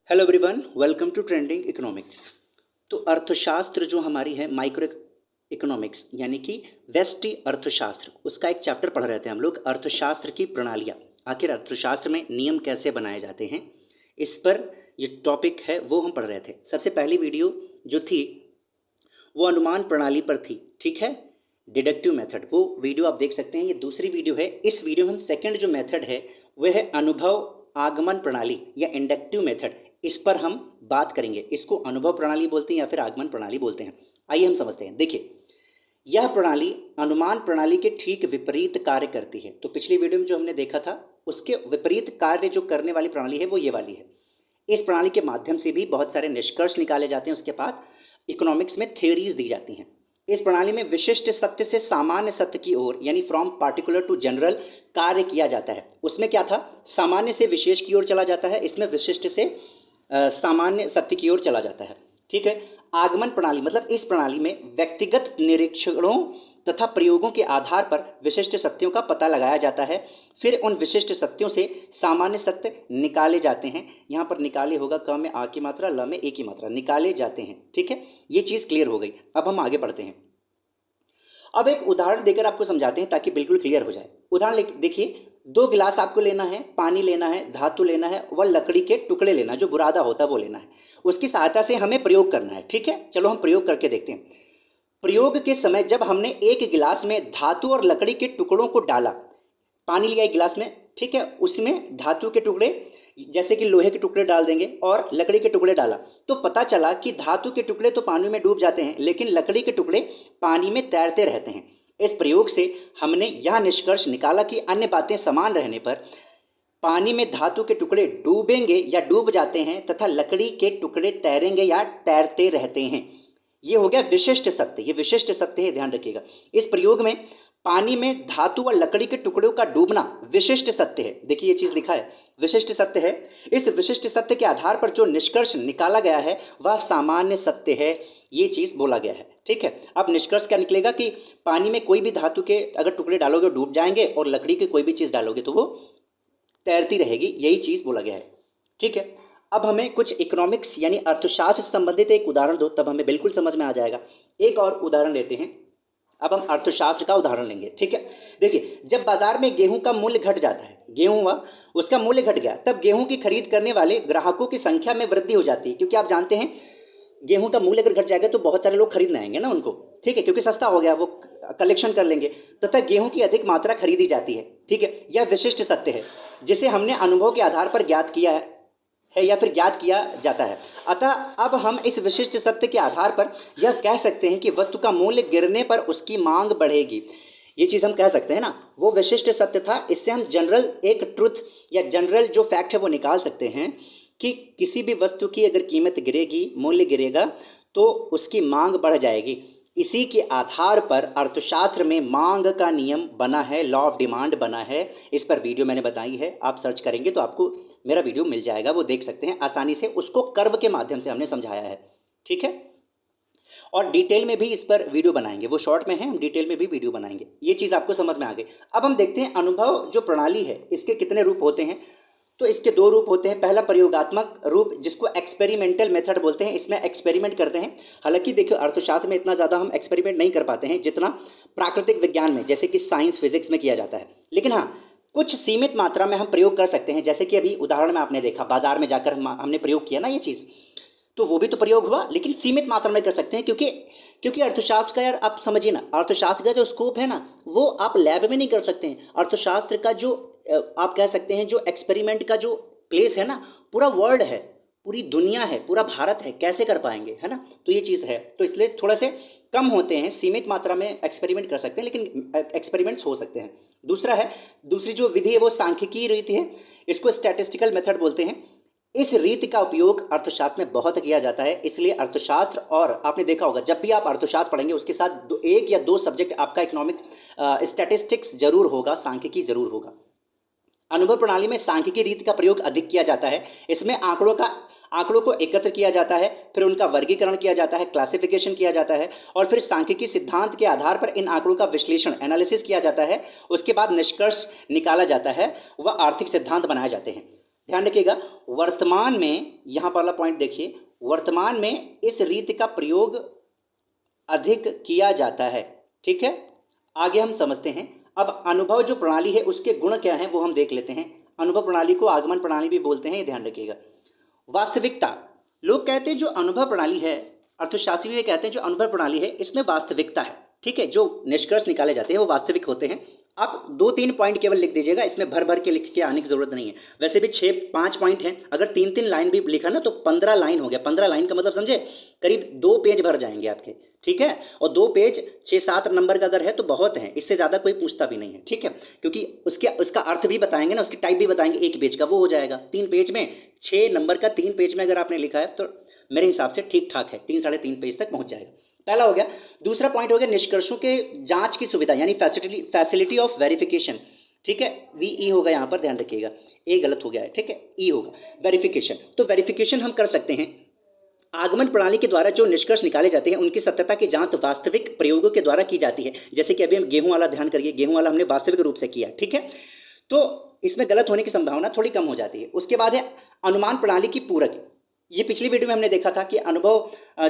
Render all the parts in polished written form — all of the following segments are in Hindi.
Hello everyone, welcome to trending economics. तो अर्थशास्त्र जो हमारी है माइक्रो इकोनॉमिक्स यानी कि व्यष्टि अर्थशास्त्र, उसका एक चैप्टर पढ़ रहे थे हम लोग, अर्थशास्त्र की प्रणालियाँ। आखिर अर्थशास्त्र में नियम कैसे बनाए जाते हैं, इस पर ये टॉपिक है वो हम पढ़ रहे थे। सबसे पहली वीडियो जो थी वो अनुमान प्रणाली पर थी, ठीक है, डिडक्टिव मेथड। वो वीडियो आप देख सकते हैं। ये दूसरी वीडियो है। इस वीडियो में हम सेकंड जो मेथड है वह है अनुभव आगमन प्रणाली या इंडक्टिव मेथड। इस पर हम बात करेंगे। इसको अनुभव प्रणाली बोलते हैं या फिर आगमन प्रणाली बोलते हैं। आइए हम समझते हैं। देखिए, यह प्रणाली अनुमान प्रणाली के ठीक विपरीत कार्य करती है। तो पिछली वीडियो में जो हमने देखा था उसके विपरीत कार्य जो करने वाली प्रणाली है वो ये वाली है। इस प्रणाली के माध्यम से भी बहुत सारे निष्कर्ष निकाले जाते हैं। उसके बाद इकोनॉमिक्स में थ्योरीज दी जाती हैं। इस प्रणाली में विशिष्ट सत्य से सामान्य सत्य की ओर यानी फ्रॉम पार्टिकुलर टू जनरल कार्य किया जाता है। उसमें क्या था, सामान्य से विशेष की ओर चला जाता है। इसमें विशिष्ट से सामान्य सत्य की ओर चला जाता है, ठीक है। आगमन प्रणाली मतलब इस प्रणाली में व्यक्तिगत निरीक्षणों तथा प्रयोगों के आधार पर विशिष्ट सत्यों का पता लगाया जाता है। फिर उन विशिष्ट सत्यों से सामान्य सत्य निकाले जाते हैं। यहाँ पर निकाले होगा, क में आ की मात्रा, ल में ए की मात्रा, निकाले जाते हैं, ठीक है। ये चीज़ क्लियर हो गई। अब हम आगे बढ़ते हैं। अब एक उदाहरण देकर आपको समझाते हैं ताकि बिल्कुल क्लियर हो जाए। उदाहरण देखिए, 2 गिलास आपको लेना है, पानी लेना है, धातु लेना है व लकड़ी के टुकड़े लेना, जो बुरादा होता है वो लेना है। उसकी सहायता से हमें प्रयोग करना है, ठीक है। चलो हम प्रयोग करके देखते हैं। प्रयोग के समय जब हमने एक गिलास में धातु और लकड़ी के टुकड़ों को डाला, पानी लिया एक गिलास में, ठीक है, उसमें धातु के टुकड़े जैसे कि लोहे के टुकड़े डाल देंगे और लकड़ी के टुकड़े डाला, तो पता चला कि धातु के टुकड़े तो पानी में डूब जाते हैं लेकिन लकड़ी के टुकड़े पानी में तैरते रहते हैं। इस प्रयोग से हमने यह निष्कर्ष निकाला कि अन्य बातें समान रहने पर पानी में धातु के टुकड़े डूबेंगे या डूब जाते हैं तथा लकड़ी के टुकड़े तैरेंगे या तैरते रहते हैं। ये हो गया विशिष्ट सत्य। ये विशिष्ट सत्य है, ध्यान रखिएगा। इस प्रयोग में पानी में धातु व लकड़ी के टुकड़ों का डूबना विशिष्ट सत्य है। देखिए, ये चीज लिखा है, विशिष्ट सत्य है। इस विशिष्ट सत्य के आधार पर जो निष्कर्ष निकाला गया है वह सामान्य सत्य है। ये चीज बोला गया है, ठीक है। अब निष्कर्ष क्या निकलेगा कि पानी में कोई भी धातु के अगर टुकड़े डालोगे डूब जाएंगे और लकड़ी के कोई भी चीज डालोगे तो वो तैरती रहेगी। यही चीज बोला गया है, ठीक है। अब हमें कुछ इकोनॉमिक्स यानी अर्थशास्त्र से संबंधित एक उदाहरण दो, तब हमें बिल्कुल समझ में आ जाएगा। एक और उदाहरण लेते हैं। अब हम अर्थशास्त्र का उदाहरण लेंगे, ठीक है। देखिए, जब बाजार में गेहूं का मूल्य घट जाता है, गेहूं हुआ उसका मूल्य घट गया, तब गेहूं की खरीद करने वाले ग्राहकों की संख्या में वृद्धि हो जाती है। क्योंकि आप जानते हैं गेहूं का मूल्य अगर घट जाएगा तो बहुत सारे लोग खरीदने आएंगे ना उनको, ठीक है, क्योंकि सस्ता हो गया, वो कलेक्शन कर लेंगे, तथा गेहूं की अधिक मात्रा खरीदी जाती है, ठीक है। यह विशिष्ट सत्य है जिसे हमने अनुभव के आधार पर ज्ञात किया है या फिर ज्ञात किया जाता है। अतः अब हम इस विशिष्ट सत्य के आधार पर यह कह सकते हैं कि वस्तु का मूल्य गिरने पर उसकी मांग बढ़ेगी। ये चीज़ हम कह सकते हैं ना, वो विशिष्ट सत्य था। इससे हम जनरल एक ट्रुथ या जनरल जो फैक्ट है वो निकाल सकते हैं कि किसी भी वस्तु की अगर कीमत गिरेगी, मूल्य गिरेगा तो उसकी मांग बढ़ जाएगी। इसी के आधार पर अर्थशास्त्र में मांग का नियम बना है, लॉ ऑफ डिमांड बना है। इस पर वीडियो मैंने बताई है, आप सर्च करेंगे तो आपको मेरा वीडियो मिल जाएगा, वो देख सकते हैं आसानी से। उसको कर्व के माध्यम से हमने समझाया है, ठीक है। और डिटेल में भी इस पर वीडियो बनाएंगे, वो शॉर्ट में है, हम डिटेल में भी वीडियो बनाएंगे। ये चीज़ आपको समझ में आ गई। अब हम देखते हैं अनुभव जो प्रणाली है इसके कितने रूप होते हैं। तो इसके 2 रूप होते हैं। पहला प्रयोगात्मक रूप जिसको एक्सपेरिमेंटल मेथड बोलते हैं। इसमें एक्सपेरिमेंट करते हैं। हालांकि देखिए, अर्थशास्त्र में इतना ज़्यादा हम एक्सपेरिमेंट नहीं कर पाते हैं जितना प्राकृतिक विज्ञान में, जैसे कि साइंस फिजिक्स में किया जाता है। लेकिन हाँ, कुछ सीमित मात्रा में हम प्रयोग कर सकते हैं। जैसे कि अभी उदाहरण में आपने देखा, बाजार में जाकर हमने प्रयोग किया ना ये चीज़, तो वो भी तो प्रयोग हुआ, लेकिन सीमित मात्रा में कर सकते हैं। क्योंकि अर्थशास्त्र का, यार आप समझिए ना, अर्थशास्त्र का जो स्कोप है ना वो आप लैब में नहीं कर सकते हैं। अर्थशास्त्र का जो आप कह सकते हैं जो एक्सपेरिमेंट का जो प्लेस है ना, पूरा वर्ल्ड है, पूरी दुनिया है, पूरा भारत है, कैसे कर पाएंगे, है ना। तो ये चीज़ है, तो इसलिए थोड़ा से कम होते हैं, सीमित मात्रा में एक्सपेरिमेंट कर सकते हैं, लेकिन एक्सपेरिमेंट्स हो सकते हैं। दूसरी जो विधि है वो सांख्यिकीय रीति है। इसको स्टैटिस्टिकल मेथड बोलते हैं। इस रीति का उपयोग अर्थशास्त्र में बहुत किया जाता है। इसलिए अर्थशास्त्र, और आपने देखा होगा जब भी आप अर्थशास्त्र पढ़ेंगे उसके साथ 1 या 2 सब्जेक्ट आपका इकोनॉमिक्स स्टैटिस्टिक्स जरूर होगा, सांख्यिकी जरूर होगा। अनुभव प्रणाली में सांख्यिकी रीति का प्रयोग अधिक किया जाता है। इसमें आंकड़ों को एकत्र किया जाता है, फिर उनका वर्गीकरण किया जाता है, क्लासिफिकेशन किया जाता है, और फिर सांख्यिकी सिद्धांत के आधार पर इन आंकड़ों का विश्लेषण, एनालिसिस किया जाता है। उसके बाद निष्कर्ष निकाला जाता है, वह आर्थिक सिद्धांत बनाए जाते हैं। ध्यान रखिएगा, वर्तमान में, यहाँ वाला पॉइंट देखिए, वर्तमान में इस रीति का प्रयोग अधिक किया जाता है। ठीक है, आगे हम समझते हैं। अब अनुभव जो प्रणाली है उसके गुण क्या हैं वो हम देख लेते हैं। अनुभव प्रणाली को आगमन प्रणाली भी बोलते हैं, ये ध्यान रखिएगा। वास्तविकता, लोग कहते हैं जो अनुभव प्रणाली है, अर्थशास्त्री भी कहते हैं जो अनुभव प्रणाली है इसमें वास्तविकता है। ठीक है, जो निष्कर्ष निकाले जाते हैं वो वास्तविक होते हैं। आप 2-3 पॉइंट केवल लिख दीजिएगा, इसमें भर भर के लिख के आने की जरूरत नहीं है। वैसे भी 6-5 पॉइंट हैं, अगर 3-3 लाइन भी लिखा ना तो 15 लाइन हो गया। 15 लाइन का मतलब समझे, करीब 2 पेज भर जाएंगे आपके। ठीक है, और 2 पेज 6-7 नंबर का अगर है तो बहुत है, इससे ज़्यादा कोई पूछता भी नहीं है। ठीक है, क्योंकि उसका अर्थ भी बताएंगे ना, उसकी टाइप भी बताएंगे, 1 पेज का वो हो जाएगा। 3 पेज में 6 नंबर का 3 पेज में अगर आपने लिखा है तो मेरे हिसाब से ठीक ठाक है, 3-3.5 पेज तक पहुँच जाएगा। पहला हो गया। दूसरा पॉइंट हो गया निष्कर्षों के जांच की सुविधा, यानी फैसिलिटी ऑफ वेरिफिकेशन। ठीक है, VE होगा यहाँ पर, ध्यान रखिएगा, ए गलत हो गया है। ठीक है, ई होगा वेरिफिकेशन। तो वेरिफिकेशन हम कर सकते हैं। आगमन प्रणाली के द्वारा जो निष्कर्ष निकाले जाते हैं उनकी सत्यता की जांच वास्तविक प्रयोगों के द्वारा की जाती है। जैसे कि अभी हम गेहूं वाला ध्यान करिए, गेहूं वाला हमने वास्तविक रूप से किया। ठीक है, तो इसमें गलत होने की संभावना थोड़ी कम हो जाती है। उसके बाद है अनुमान प्रणाली की पूरक। ये पिछली वीडियो में हमने देखा था कि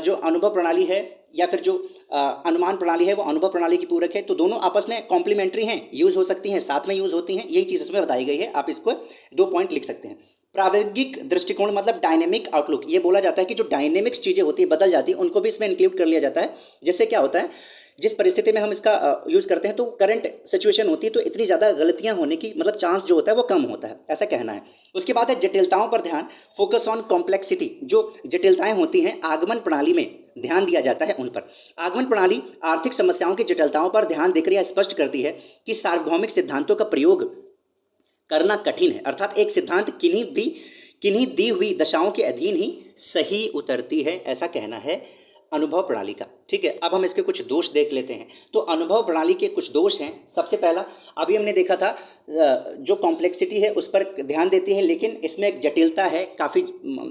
जो अनुभव प्रणाली है या फिर जो अनुमान प्रणाली है वो अनुभव प्रणाली की पूरक है। तो दोनों आपस में कॉम्प्लीमेंट्री हैं, यूज हो सकती हैं, साथ में यूज होती हैं, यही चीज़ इसमें बताई गई है। आप इसको 2 पॉइंट लिख सकते हैं। प्रायोगिक दृष्टिकोण मतलब डायनेमिक आउटलुक। ये बोला जाता है कि जो डायनेमिक्स चीज़ें होती है, बदल जाती है, उनको भी इसमें इंक्लूड कर लिया जाता है। जिससे क्या होता है, जिस परिस्थिति में हम इसका यूज़ करते हैं तो करंट सिचुएशन होती है तो इतनी ज़्यादा गलतियां होने की मतलब चांस जो होता है वो कम होता है, ऐसा कहना है। उसके बाद है जटिलताओं पर ध्यान, फोकस ऑन कॉम्प्लेक्सिटी। जो जटिलताएं होती हैं आगमन प्रणाली में ध्यान दिया जाता है उन पर। आगमन प्रणाली आर्थिक समस्याओं की जटिलताओं पर ध्यान देकर यह स्पष्ट करती है कि सार्वभौमिक सिद्धांतों का प्रयोग करना कठिन है, अर्थात एक सिद्धांत किन्हीं दी हुई दशाओं के अधीन ही सही उतरती है, ऐसा कहना है अनुभव प्रणाली का। ठीक है, अब हम इसके कुछ दोष देख लेते हैं। तो अनुभव प्रणाली के कुछ दोष हैं। सबसे पहला, अभी हमने देखा था जो कॉम्प्लेक्सिटी है उस पर ध्यान देती है, लेकिन इसमें एक जटिलता है, काफ़ी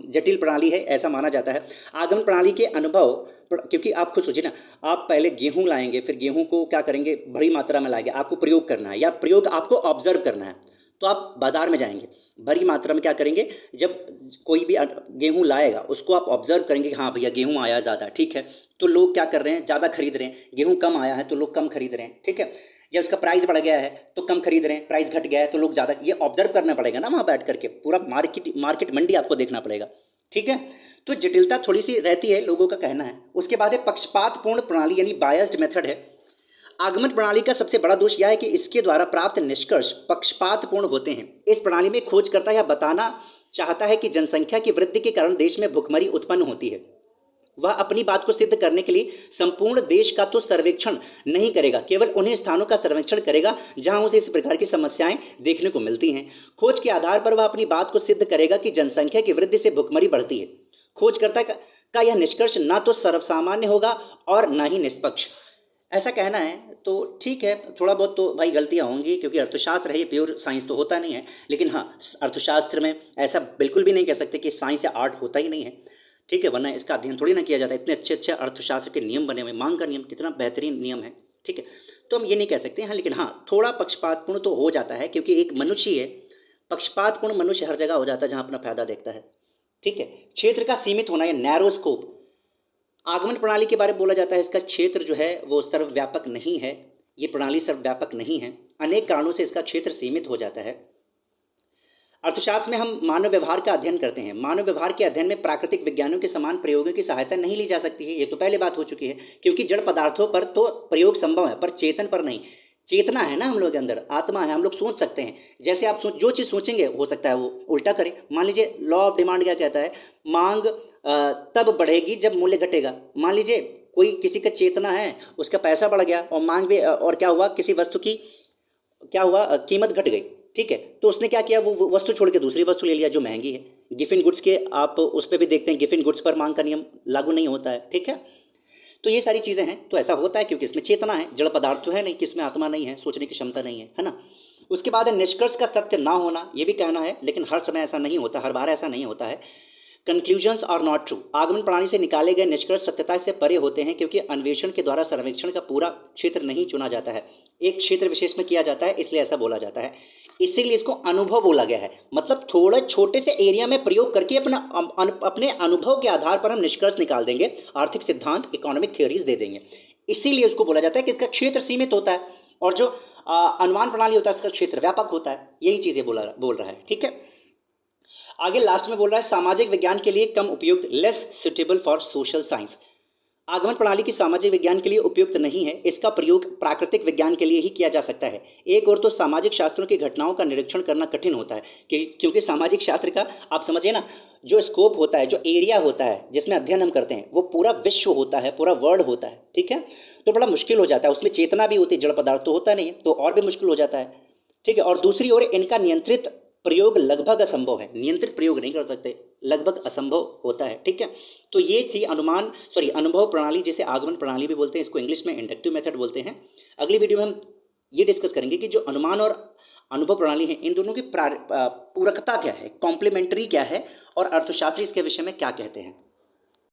जटिल प्रणाली है ऐसा माना जाता है। आगमन प्रणाली के अनुभव, क्योंकि आप खुद सोचिए ना, आप पहले गेहूं लाएंगे, फिर गेहूं को क्या करेंगे, बड़ी मात्रा में लाएंगे, आपको प्रयोग करना है या प्रयोग आपको ऑब्जर्व करना है, तो आप बाजार में जाएंगे, बड़ी मात्रा में क्या करेंगे, जब कोई भी गेहूं लाएगा उसको आप ऑब्जर्व करेंगे कि हाँ भैया गेहूं आया ज़्यादा। ठीक है, तो लोग क्या कर रहे हैं, ज़्यादा खरीद रहे हैं। गेहूं कम आया है तो लोग कम खरीद रहे हैं। ठीक है, या उसका प्राइस बढ़ गया है तो कम खरीद रहे हैं, प्राइस घट गया है तो लोग ज़्यादा। ये ऑब्जर्व करना पड़ेगा ना वहाँ बैठ करके, पूरा मार्केट मंडी आपको देखना पड़ेगा। ठीक है, तो जटिलता थोड़ी सी रहती है, लोगों का कहना है। उसके बाद है पक्षपातपूर्ण प्रणाली, यानी बायस्ड मेथड है। आगमन प्रणाली का सबसे बड़ा दोष यह है कि इसके द्वारा प्राप्त निष्कर्ष पक्षपातपूर्ण होते हैं। इस प्रणाली में खोजकर्ता यह बताना चाहता है कि जनसंख्या की वृद्धि के कारण देश में भुखमरी उत्पन्न होती है। वह अपनी बात को सिद्ध करने के लिए संपूर्ण देश का तो सर्वेक्षण नहीं करेगा, केवल उन्हीं स्थानों का सर्वेक्षण करेगा जहां उसे इस प्रकार की समस्याएं देखने को मिलती हैं। खोज के आधार पर वह अपनी बात को सिद्ध करेगा कि जनसंख्या की वृद्धि से भुखमरी बढ़ती है। खोजकर्ता का यह निष्कर्ष न तो सर्वसामान्य होगा और न ही निष्पक्ष, ऐसा कहना है। तो ठीक है, थोड़ा बहुत तो भाई गलतियाँ होंगी, क्योंकि अर्थशास्त्र है, ये प्योर साइंस तो होता नहीं है। लेकिन हाँ, अर्थशास्त्र में ऐसा बिल्कुल भी नहीं कह सकते कि साइंस या आर्ट होता ही नहीं है। ठीक है, वरना इसका अध्ययन थोड़ी ना किया जाता है। इतने अच्छे अच्छे अर्थशास्त्र के नियम बने हुए, मांग का नियम कितना बेहतरीन नियम है। ठीक है, तो हम ये नहीं कह सकते हाँ, लेकिन हाँ थोड़ा पक्षपातपूर्ण तो हो जाता है, क्योंकि एक मनुष्य है, पक्षपातपूर्ण मनुष्य हर जगह हो जाता है जहाँ अपना फायदा देखता है। ठीक है, क्षेत्र का सीमित होना, या नैरो स्कोप। आगमन प्रणाली के बारे में बोला जाता है इसका क्षेत्र जो है वो सर्वव्यापक नहीं है, ये प्रणाली सर्वव्यापक नहीं है, अनेक कारणों से इसका क्षेत्र सीमित हो जाता है। अर्थशास्त्र में हम मानव व्यवहार का अध्ययन करते हैं। मानव व्यवहार के अध्ययन में प्राकृतिक विज्ञानों के समान प्रयोगों की सहायता नहीं ली जा सकती है, ये तो पहले बात हो चुकी है, क्योंकि जड़ पदार्थों पर तो प्रयोग संभव है पर चेतन पर नहीं। चेतना है ना हम लोग के अंदर, आत्मा है, हम लोग सोच सकते हैं। जैसे आप जो चीज़ सोचेंगे हो सकता है वो उल्टा करे। मान लीजिए लॉ ऑफ डिमांड क्या कहता है, मांग तब बढ़ेगी जब मूल्य घटेगा। मान लीजिए कोई किसी का चेतना है, उसका पैसा बढ़ गया और मांग भी, और क्या हुआ, किसी वस्तु की क्या हुआ, कीमत घट गई। ठीक है, तो उसने क्या किया, वो वस्तु छोड़ के दूसरी वस्तु ले लिया जो महंगी है। गिफिन गुड्स के आप उस पर भी देखते हैं, गिफिन गुड्स पर मांग का नियम लागू नहीं होता है। ठीक है, तो ये सारी चीज़ें हैं। तो ऐसा होता है क्योंकि इसमें चेतना है, जड़ पदार्थ तो है नहीं कि इसमें आत्मा नहीं है, सोचने की क्षमता नहीं है ना। उसके बाद है निष्कर्ष का सत्य ना होना, ये भी कहना है, लेकिन हर समय ऐसा नहीं होता, हर बार ऐसा नहीं होता है। Conclusions are not true. आगमन प्रणाली से निकाले गए निष्कर्ष सत्यता से परे होते हैं, क्योंकि अन्वेषण के द्वारा सर्वेक्षण का पूरा क्षेत्र नहीं चुना जाता है, एक क्षेत्र विशेष में किया जाता है, इसलिए ऐसा बोला जाता है। इसीलिए इसको अनुभव बोला गया है। मतलब थोड़ा छोटे से एरिया में प्रयोग करके अपने अनुभव के आधार पर हम निष्कर्ष निकाल देंगे, आर्थिक सिद्धांत, इकोनॉमिक थियोरीज दे देंगे। इसीलिए उसको बोला जाता है कि इसका क्षेत्र सीमित होता है और जो अनुमान प्रणाली होता है इसका क्षेत्र व्यापक होता है। यही चीजें बोल रहा है। ठीक है, आगे लास्ट में बोल रहा है सामाजिक विज्ञान के लिए कम उपयुक्त, less suitable for social science. आगमन प्रणाली की सामाजिक विज्ञान के लिए उपयुक्त नहीं है, इसका प्रयोग प्राकृतिक विज्ञान के लिए ही किया जा सकता है। एक और तो सामाजिक शास्त्रों की घटनाओं का निरीक्षण करना कठिन होता है क्योंकि सामाजिक शास्त्र का आप समझिए ना, जो स्कोप होता है, जो एरिया होता है जिसमें अध्ययन हम करते हैं, वो पूरा विश्व होता है, पूरा वर्ल्ड होता है। ठीक है, तो बड़ा मुश्किल हो जाता है, उसमें चेतना भी होती है, जड़ पदार्थ तो होता नहीं, तो और भी मुश्किल हो जाता है। ठीक है, और दूसरी ओर इनका नियंत्रित प्रयोग लगभग असंभव है, नियंत्रित प्रयोग नहीं कर सकते, लगभग असंभव होता है। ठीक है, तो ये थी अनुभव प्रणाली, जिसे आगमन प्रणाली भी बोलते हैं, इसको इंग्लिश में इंडक्टिव मेथड बोलते हैं। अगली वीडियो में हम ये डिस्कस करेंगे कि जो अनुमान और अनुभव प्रणाली है, इन दोनों की पूरकता क्या है, कॉम्प्लीमेंट्री क्या है, और अर्थशास्त्री इसके विषय में क्या कहते हैं।